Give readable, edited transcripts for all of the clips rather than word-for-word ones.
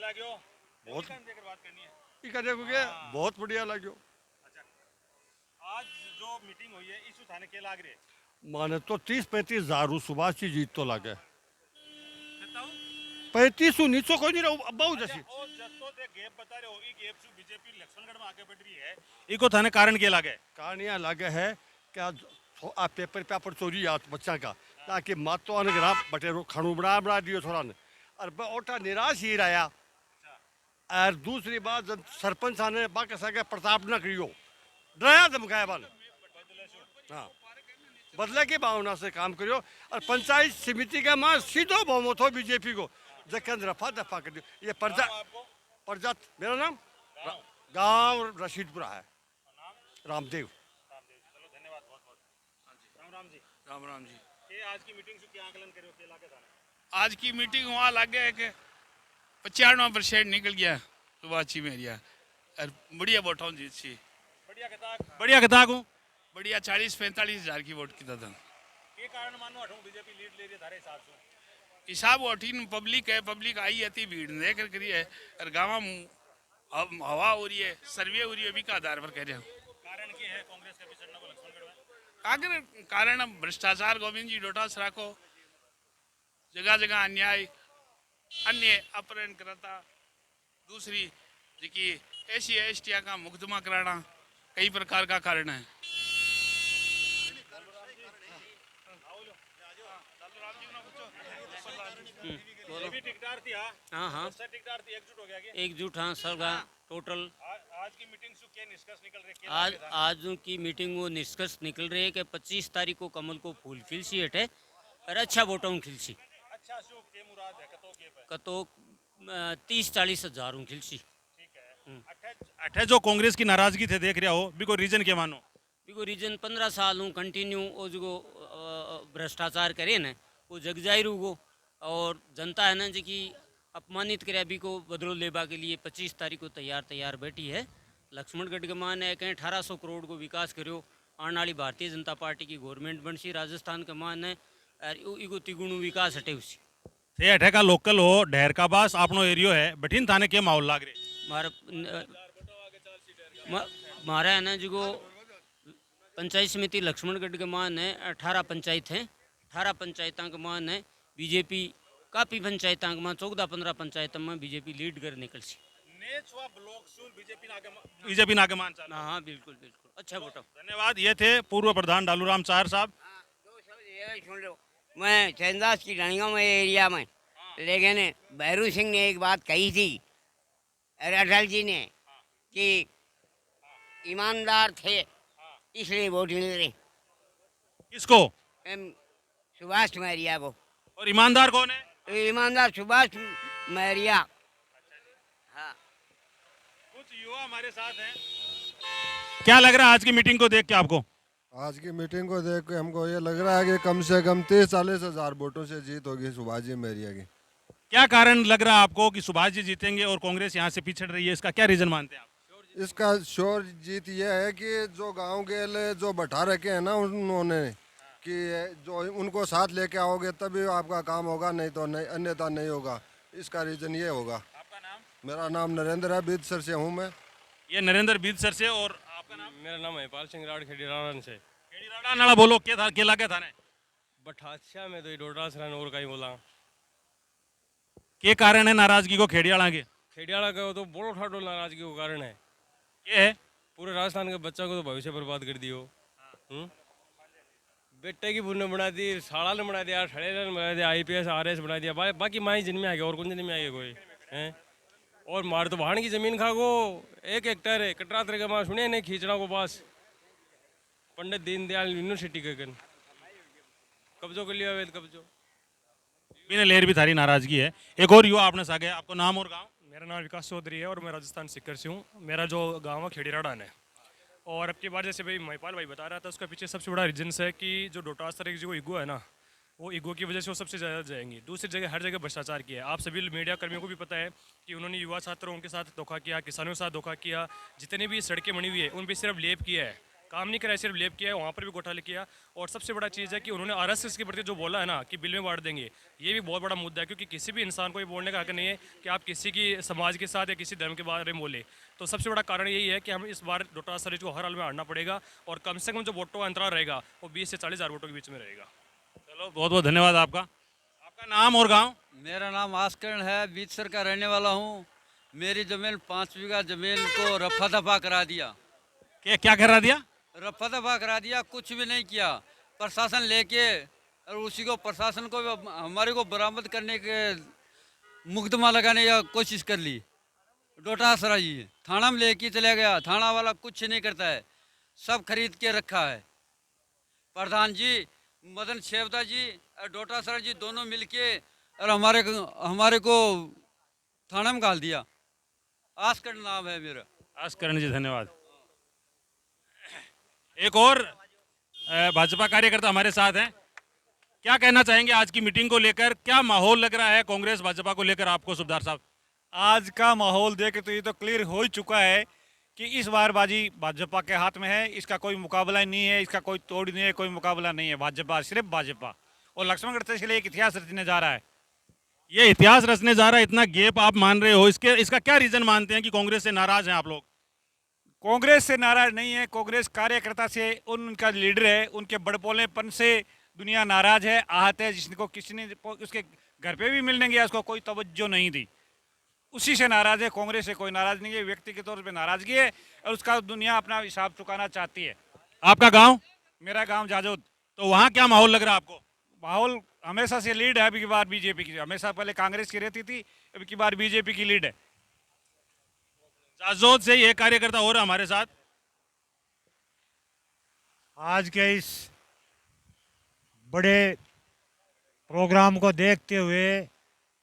लाग्यो बहुत देकर बात करनी है। देखोगे बहुत बढ़िया लाग्यो। अच्छा, आज जो मीटिंग हुई है इस थाने के लाग रहे माने तो 30-35 हजार सुभाष जी जीत तो लागे बताओ। 35 नीचो कोई नहीं रहो बहु अच्छा, जैसी और जस्तो ते गैप बता रहे हो ई गैप से बीजेपी लक्ष्मणगढ़ में आगे बढ़ रही है इको थाने कारण के लागे कारण यहाँ लागे है क्या आ पेपर पेपर चोरी आ बच्चा का ताकि मातो अन ग्राम बटेरो खाणू बना दियो थोड़ा ने और ओटा निराश ही रहा। और दूसरी बात जब सरपंच ने बाकी सके प्रताप न करियो डराया धमकाया बन हाँ बदले की भावना से काम करियो और पंचायत समिति का मां सीधो बहुमत हो बीजेपी को जखन रफा दफा कर दियो। ये प्रजा प्रजा मेरा नाम गांव रशीदपुरा है रामदेव। चलो धन्यवाद बहुत बहुत। राम राम जी। राम राम जी। ये आज की मीटिंग से क्या आकलन करो के लागे थाने आज की मीटिंग वहाँ लग गया कि 95% निकल गया सुभाषी में एरिया और बढ़िया वोट हूँ जीत सी बढ़िया कथा को बढ़िया 40-45 हजार की वोट किया था। ये कारण मानो हटूं बीजेपी लीड ले रही है थारे हिसाब से हिसाब वोटिंग पब्लिक है, पब्लिक आई आती भीड़ देख करी है और गाँव हवा हो रही है, सर्वे हो रही है, अभी का आधार पर कह रहे हैं। कारण क्या है कांग्रेस का पिछड़ना को लक्ष्मणगढ़ में अगर कारण भ्रष्टाचार गोविंद जी डोटासरा को जगह जगह अन्याय अन्य अपहरण करता दूसरी जी एसी एसटी का मुकदमा कराना कई प्रकार का कारण है। भी टिकटार थी हाँ हाँ टिकटार थी एकजुट हो गया क्या एकजुट हाँ सबका टोटल। आज की मीटिंग से क्या निष्कर्ष निकल रहे आज की मीटिंग वो निष्कर्ष निकल रहे है कि 25 तारीख को कमल को फूल खिलसी हटे और अच्छा वोटों खिलसी अच्छा शो के मुराद है कतो 30-40 हजार खिलसी। ठीक है अठे जो कांग्रेस की नाराजगी थे देख रहा हो बिको रीजन के मानो बिको रीजन 15 साल कंटिन्यू वो जो भ्रष्टाचार करे न वो जग जाहिर को और जनता है ना जी की अपमानित करे अभी को बदलो लेबा के लिए 25 तारीख को तैयार बैठी है। लक्ष्मणगढ़ के मान है कहीं 1800 करोड़ को विकास करो आने वाली भारतीय जनता पार्टी की गवर्नमेंट बन सी राजस्थान के मान है और तिगुणु विकास हटे उसी थे अठे का लोकल हो ढेर का बास अपनो एरियो है बठिन थाने के माहौल लाग रहे मारा है ना जो पंचायत समिति लक्ष्मणगढ़ के मान है 18 पंचायत हैं 18 पंचायतों के मान है बीजेपी काफ़ी पंचायतों के मान 14-15 पंचायतों में बीजेपी लीड कर निकल सी बीजेपी नागे मान चाल हाँ बिल्कुल बिल्कुल अच्छा वोटो धन्यवाद। ये थे पूर्व प्रधान डालूराम चार साहब। सुन लो मैं चंदास की रानियों में एरिया में लेकिन भैरू सिंह ने एक बात कही थी अटल जी ने कि ईमानदार थे इसलिए वोट मिल रहे किसको सुभाष मैरिया को और ईमानदार कौन है ईमानदार सुभाष मैरिया। हाँ कुछ युवा हमारे साथ हैं क्या लग रहा है आज की मीटिंग को देख के आपको आज की मीटिंग को देख के हमको ये लग रहा है कि कम से कम 30-40 हजार वोटों से जीत होगी सुभाष जी मैरिया की। क्या कारण लग रहा है आपको कि सुभाष जी जीतेंगे और कांग्रेस यहाँ से पिछड़ रही है इसका क्या रीजन मानते हैं आप इसका श्योर जीत ये है कि जो गांव के जो बैठा रखे हैं ना उन्होंने कि जो उनको साथ लेके आओगे तभी आपका काम होगा नहीं तो नहीं अन्यथा नहीं होगा। इसका रीजन ये होगा। आपका नाम मेरा नाम नरेंद्र है बीदसर से हूँ मैं। ये नरेंद्र बीदसर से और आपका नाम मेरा नाम है पाल सिंह राड़ खेड़ी राणन से खेड़ी राणा नाला बोलो क्या था केला क्या थाने बठासिया में तो ये डोडा सरान और कहीं बोला के कारण है नाराजगी को खेड़ियाला के खेड़ियाला का तो बड़ो ठाडो नाराजगी का कारण है ये है पूरे राजस्थान के बच्चा को तो भविष्य बर्बाद कर दियो। बेटे की बुने बना दी साड़ा ने बना दिया ठड़े ने बना दिया IPS RS बना दिया बाकी माई जिन में आ गया और कौन जिन में आ गया कोई हैं और मार तो भाण की जमीन खा गो 1 हेक्टेयर है कटरा तरह माँ सुने नहीं खींचना को पास पंडित दीनदयाल यूनिवर्सिटी के कन कब्जों के लिए अवैध कब्जों बिना लेर भी थारी नाराजगी है। एक और युवा आपने सागे आपको नाम और गांव मेरा नाम विकास चौधरी है और मैं राजस्थान सीकर से हूँ। मेरा जो गांव है खेड़ीराड़ान है और अब की बार जैसे भाई महिपाल भाई बता रहा था उसका पीछे सबसे बड़ा रीजन है कि जो डोटासर एक जो ईगो है ना वो ईगो की वजह से वो सबसे ज़्यादा जाएंगी। दूसरी जगह हर जगह भ्रष्टाचार किया है। आप सभी मीडिया कर्मियों को भी पता है कि उन्होंने युवा छात्रों के साथ धोखा किया किसानों के साथ धोखा किया जितनी भी सड़कें बनी हुई है उन पर सिर्फ लेप किया है काम नहीं कराया, सिर्फ लेप किया है, वहाँ पर भी घोटाले किया। और सबसे बड़ा चीज़ है कि उन्होंने आरएसएस के प्रति जो बोला है ना कि बिल में बांट देंगे, ये भी बहुत बड़ा मुद्दा है, क्योंकि किसी भी इंसान को ये बोलने का हक नहीं है कि आप किसी की समाज के साथ या किसी धर्म के बारे में बोले। तो सबसे बड़ा कारण यही है कि हमें इस बार डॉक्टर सरीज को हर हाल में हारना पड़ेगा, और कम से कम जो वोटों का अंतराल रहेगा वो 20 से 40 हज़ार वोटों के बीच में रहेगा। चलो, बहुत बहुत धन्यवाद आपका। आपका नाम और गाँव? मेरा नाम आस्करण है, बीचसर का रहने वाला हूँ। मेरी ज़मीन 5 बीघा ज़मीन को रफा दफा करा दिया। क्या करा दिया? रफा दफा करा दिया, कुछ भी नहीं किया। प्रशासन लेके और उसी को प्रशासन को हमारे को बरामद करने के मुकदमा लगाने की कोशिश कर ली। डोटासरा जी थाना में लेके चला गया, थाना वाला कुछ नहीं करता है, सब खरीद के रखा है। प्रधान जी मदन शेवदा जी और डोटासरा जी दोनों मिलके और हमारे को थाना में डाल दिया। आस्करण नाम है मेरा। आस्करण जी, धन्यवाद। एक और भाजपा कार्यकर्ता हमारे साथ हैं। क्या कहना चाहेंगे आज की मीटिंग को लेकर? क्या माहौल लग रहा है कांग्रेस भाजपा को लेकर आपको, सुबदार साहब? आज का माहौल देख के तो ये तो क्लियर हो ही चुका है कि इस बार बाजी भाजपा के हाथ में है। इसका कोई मुकाबला नहीं है, इसका कोई तोड़ नहीं है, कोई मुकाबला नहीं है। भाजपा, सिर्फ भाजपा। और लक्ष्मणगढ़ तहसील एक इतिहास रचने जा रहा है। ये इतिहास रचने जा रहा है, इतना गैप आप मान रहे हो, इसका क्या रीजन मानते हैं कि कांग्रेस से नाराज हैं आप लोग? कांग्रेस से नाराज नहीं है, कांग्रेस कार्यकर्ता से, उनका लीडर है, उनके बड़बोलेपन से दुनिया नाराज है, आहत है। जिसको किसी ने उसके घर पे भी मिलने गया, उसको कोई तवज्जो नहीं दी, उसी से नाराज है। कांग्रेस से कोई नाराज नहीं है, व्यक्ति के तौर पे नाराजगी है और उसका दुनिया अपना हिसाब चुकाना चाहती है। आपका गांव? मेरा गांव जाजोद। तो वहाँ क्या माहौल लग रहा है आपको? माहौल हमेशा से लीड है, अभी की बार बीजेपी की। हमेशा पहले कांग्रेस की रहती थी, अभी की बार बीजेपी की लीड है। जाजोद से ये कार्यकर्ता और हमारे साथ। आज के इस बड़े प्रोग्राम को देखते हुए,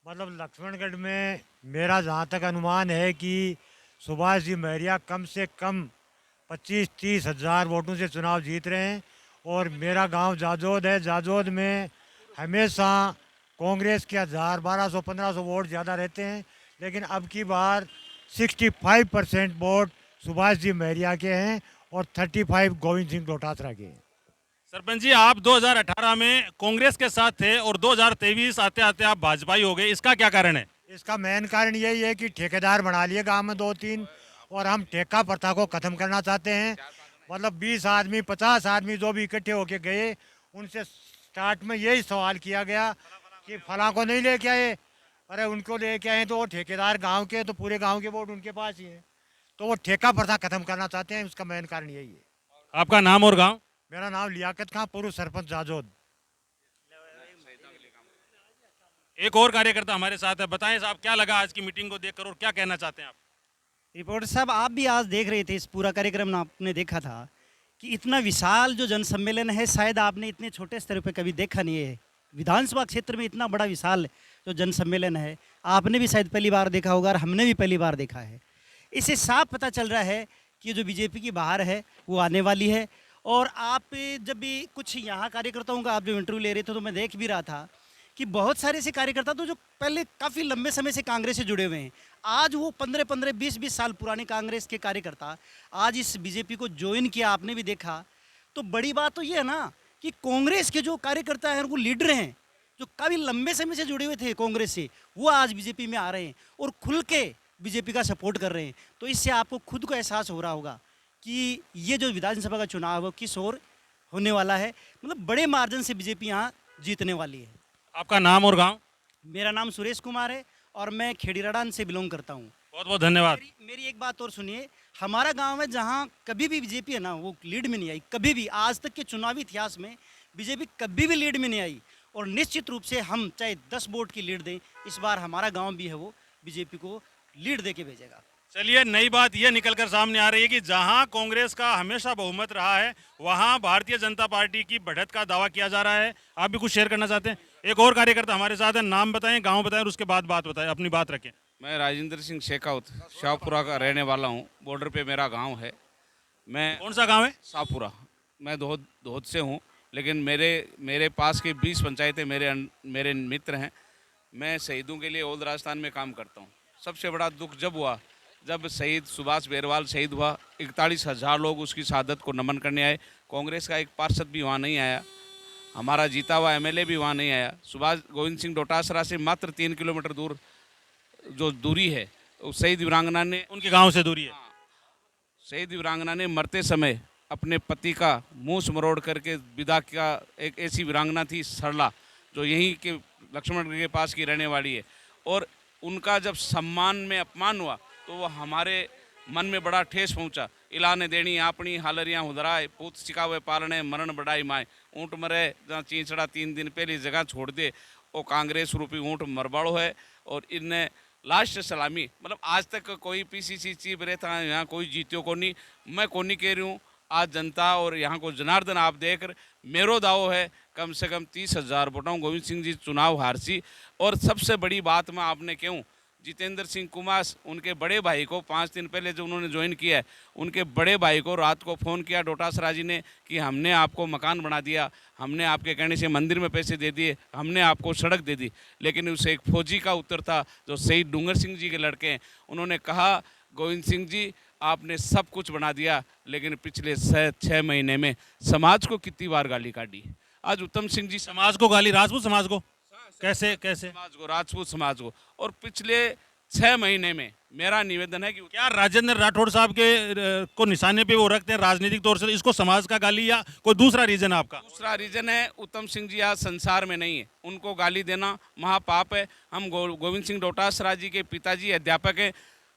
मतलब लक्ष्मणगढ़ में मेरा जहाँ तक अनुमान है कि सुभाष जी महरिया कम से कम 25-30 हज़ार वोटों से चुनाव जीत रहे हैं। और मेरा गांव जाजोद है। जाजोद में हमेशा कांग्रेस के 1000-1200-1500 वोट ज़्यादा रहते हैं, लेकिन अब की बार 65% वोट सुभाष जी महरिया के हैं और 35 गोविंद सिंह डोटासरा के हैं। सरपंच जी, आप 2018 में कांग्रेस के साथ थे और 2023 आते आते आप भाजपाई हो गए, इसका क्या कारण है? इसका मेन कारण यही है कि ठेकेदार बना लिए गांव में 2-3, और हम ठेका प्रथा को ख़त्म करना चाहते हैं। मतलब 20 आदमी 50 आदमी जो भी इकट्ठे होके गए, उनसे स्टार्ट में यही सवाल किया गया कि फलां को नहीं लेके आए। अरे उनको लेके आए तो वो ठेकेदार गांव के, तो पूरे गांव के वोट उनके पास ही हैं। तो वो ठेका प्रथा ख़त्म करना चाहते हैं, उसका मेन कारण यही है। आपका नाम और गाँव? मेरा नाम लियाकत खां, पूर्व सरपंच जाजोद। एक और कार्यकर्ता हमारे साथ है। बताएं साहब, क्या लगा आज की मीटिंग को देखकर और क्या कहना चाहते हैं आप? रिपोर्टर साहब, आप भी आज देख रहे थे इस पूरा कार्यक्रम, आपने देखा था कि इतना विशाल जो जन सम्मेलन है, शायद आपने इतने छोटे स्तर पे कभी देखा नहीं है। विधानसभा क्षेत्र में इतना बड़ा विशाल जो जन सम्मेलन है, आपने भी शायद पहली बार देखा होगा और हमने भी पहली बार देखा है। इससे साफ पता चल रहा है कि जो बीजेपी की बाहर है वो आने वाली है। और आप जब भी कुछ यहाँ कार्यकर्ताओं का आप जो इंटरव्यू ले रहे थे, तो मैं देख भी रहा था कि बहुत सारे ऐसे कार्यकर्ता तो जो पहले काफ़ी लंबे समय से कांग्रेस से जुड़े हुए हैं, आज वो 15-15, 20-20 साल पुराने कांग्रेस के कार्यकर्ता आज इस बीजेपी को ज्वाइन किया, आपने भी देखा। तो बड़ी बात तो ये है ना कि कांग्रेस के जो कार्यकर्ता हैं, वो लीडर हैं, जो काफ़ी लंबे समय से जुड़े हुए थे कांग्रेस से, वो आज बीजेपी में आ रहे हैं और खुल के बीजेपी का सपोर्ट कर रहे हैं। तो इससे आपको खुद को एहसास हो रहा होगा कि ये जो विधानसभा का चुनाव है किस ओर होने वाला है। मतलब बड़े मार्जिन से बीजेपी यहाँ जीतने वाली है। आपका नाम और गाँव? मेरा नाम सुरेश कुमार है और मैं खेड़ीराड़ान से बिलोंग करता हूँ। बहुत बहुत धन्यवाद। मेरी एक बात और सुनिए, हमारा गांव है जहां कभी भी बीजेपी है ना, वो लीड में नहीं आई कभी भी। आज तक के चुनावी इतिहास में बीजेपी कभी भी लीड में नहीं आई, और निश्चित रूप से हम चाहे 10 वोट की लीड दें, इस बार हमारा गांव भी है वो बीजेपी को लीड दे के भेजेगा। चलिए, नई बात यह निकलकर सामने आ रही है कि जहां कांग्रेस का हमेशा बहुमत रहा है, वहां भारतीय जनता पार्टी की बढ़त का दावा किया जा रहा है। आप भी कुछ शेयर करना चाहते हैं? एक और कार्यकर्ता हमारे साथ है। नाम बताएं, गांव बताएं और उसके बाद बात बताएं, अपनी बात रखें। मैं राजेंद्र सिंह शेखावत शाहपुरा का रहने वाला हूँ। बॉर्डर पे मेरा गांव है। मैं कौन सा गांव है? शाहपुरा। मैं दोहद से हूँ, लेकिन मेरे पास की 20 पंचायतें मेरे मित्र हैं। मैं शहीदों के लिए ओल्ड राजस्थान में काम करता हूँ। सबसे बड़ा दुख जब हुआ जब शहीद सुभाष बेरवाल शहीद हुआ 41,000 लोग उसकी शहादत को नमन करने आए। कांग्रेस का एक पार्षद भी वहाँ नहीं आया, हमारा जीता हुआ एमएलए भी वहाँ नहीं आया। सुभाष गोविंद सिंह डोटासरा से मात्र 3 किलोमीटर दूर जो दूरी है, उस शहीद वीरांगना ने, उनके गांव से दूरी है। शहीद वीरांगना ने मरते समय अपने पति का मुंह मरोड़ करके विदा किया। एक ऐसी वीरांगना थी सरला, जो यहीं के लक्ष्मणगढ़ के पास की रहने वाली है, और उनका जब सम्मान में अपमान हुआ तो वो हमारे मन में बड़ा ठेस पहुंचा। इलाने देनी आपनी हालरियाँ हुदराए, पूत सिकावे पालने मरण बढ़ाई माए, ऊँट मरे जहाँ चींचड़ा 3 दिन पहले जगह छोड़ दे, वो कांग्रेस रूपी ऊँट मरबाड़ो है। और इनने लास्ट सलामी, मतलब आज तक कोई पीसीसी चीफ रहता है यहाँ कोई जीत्यो को नहीं। मैं को नहीं कह रही हूँ, आज जनता और यहाँ को जनार्दन आप देख कर मेरो दावो है कम से कम 30,000 वोटों गोविंद सिंह जी चुनाव हारसी। और सबसे बड़ी बात मैं आपने कहूँ, जितेंद्र सिंह कुमार उनके बड़े भाई को 5 दिन पहले जो उन्होंने ज्वाइन किया है, उनके बड़े भाई को रात को फ़ोन किया डोटासरा जी ने कि हमने आपको मकान बना दिया, हमने आपके कहने से मंदिर में पैसे दे दिए, हमने आपको सड़क दे दी। लेकिन उसे एक फौजी का उत्तर था जो शहीद डूंगर सिंह जी के लड़के हैं, उन्होंने कहा गोविंद सिंह जी आपने सब कुछ बना दिया, लेकिन पिछले 6 महीने में समाज को कितनी बार गाली काटी। आज उत्तम सिंह जी समाज को गाली, राजपूत समाज को कैसे समाज को, राजपूत समाज को, और पिछले 6 महीने में मेरा निवेदन है कि क्या राजेंद्र राठौड़ साहब के को निशाने पे वो रखते हैं राजनीतिक तौर से, इसको समाज का गाली या कोई दूसरा रीजन है आपका? दूसरा रीजन है, उत्तम सिंह जी आज संसार में नहीं है, उनको गाली देना महापाप है। हम गोविंद सिंह डोटासरा जी के पिताजी अध्यापक हैं,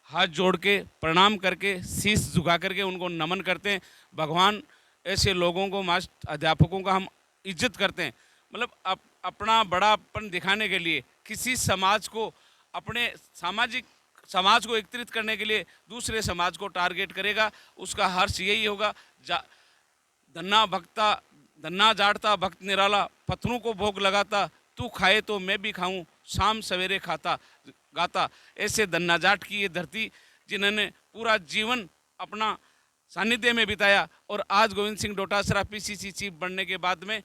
हाथ जोड़ के प्रणाम करके शीश झुका करके उनको नमन करते हैं। भगवान ऐसे लोगों को, मास्टर अध्यापकों का हम इज्जत करते हैं। मतलब अपना बड़ापन दिखाने के लिए किसी समाज को, अपने सामाजिक समाज को एकत्रित करने के लिए दूसरे समाज को टारगेट करेगा, उसका हर्ष यही होगा। धन्ना जाड़ता भक्त निराला, पत्थरों को भोग लगाता, तू खाए तो मैं भी खाऊं, शाम सवेरे खाता गाता। ऐसे धन्ना जाट की ये धरती, जिन्होंने पूरा जीवन अपना सानिध्य में बिताया, और आज गोविंद सिंह डोटासरा पीसीसी चीफ बनने के बाद में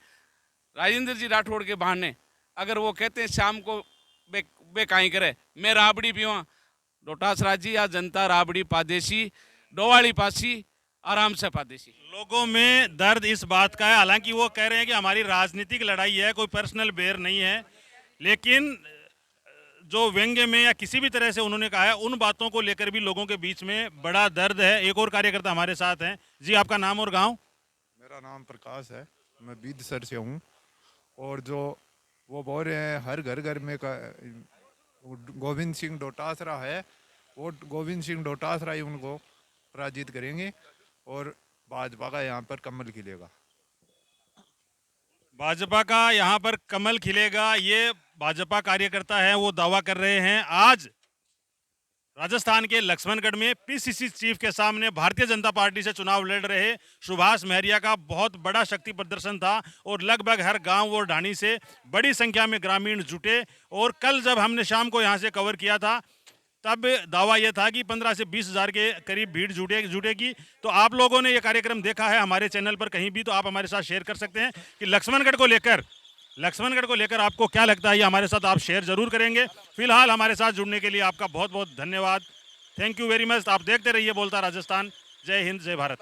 राजेंद्र जी राठौड़ के बहाने अगर वो कहते हैं शाम को बे काई करे मैं राबड़ी पीवा, डोटासरा जी या जनता राबड़ी पादेशी डोवाली पासी आराम से पादेशी। लोगों में दर्द इस बात का है, हालांकि वो कह रहे हैं कि हमारी राजनीतिक लड़ाई है, कोई पर्सनल बेर नहीं है, लेकिन जो व्यंग्य में या किसी भी तरह से उन्होंने कहा है, उन बातों को लेकर भी लोगों के बीच में बड़ा दर्द है। एक और कार्यकर्ता हमारे साथ हैं। जी, आपका नाम और गांव? मेरा नाम प्रकाश है, मैं बीदसर से हूँ। और जो वो बोल रहे हैं हर घर में गोविंद सिंह डोटासरा है, वो गोविंद सिंह डोटासरा ही उनको पराजित करेंगे और भाजपा का यहाँ पर कमल खिलेगा। भाजपा का यहाँ पर कमल खिलेगा, ये भाजपा कार्यकर्ता है वो दावा कर रहे हैं। आज राजस्थान के लक्ष्मणगढ़ में पीसीसी चीफ के सामने भारतीय जनता पार्टी से चुनाव लड़ रहे सुभाष महरिया का बहुत बड़ा शक्ति प्रदर्शन था, और लगभग हर गांव और ढाणी से बड़ी संख्या में ग्रामीण जुटे। और कल जब हमने शाम को यहां से कवर किया था, तब दावा यह था कि 15 से 20 हज़ार के करीब भीड़ जुटेगी। तो आप लोगों ने ये कार्यक्रम देखा है हमारे चैनल पर कहीं भी, तो आप हमारे साथ शेयर कर सकते हैं कि लक्ष्मणगढ़ को लेकर आपको क्या लगता है, ये हमारे साथ आप शेयर जरूर करेंगे। फिलहाल हमारे साथ जुड़ने के लिए आपका बहुत बहुत धन्यवाद। Thank you very much. आप देखते रहिए बोलता राजस्थान। जय हिंद, जय भारत।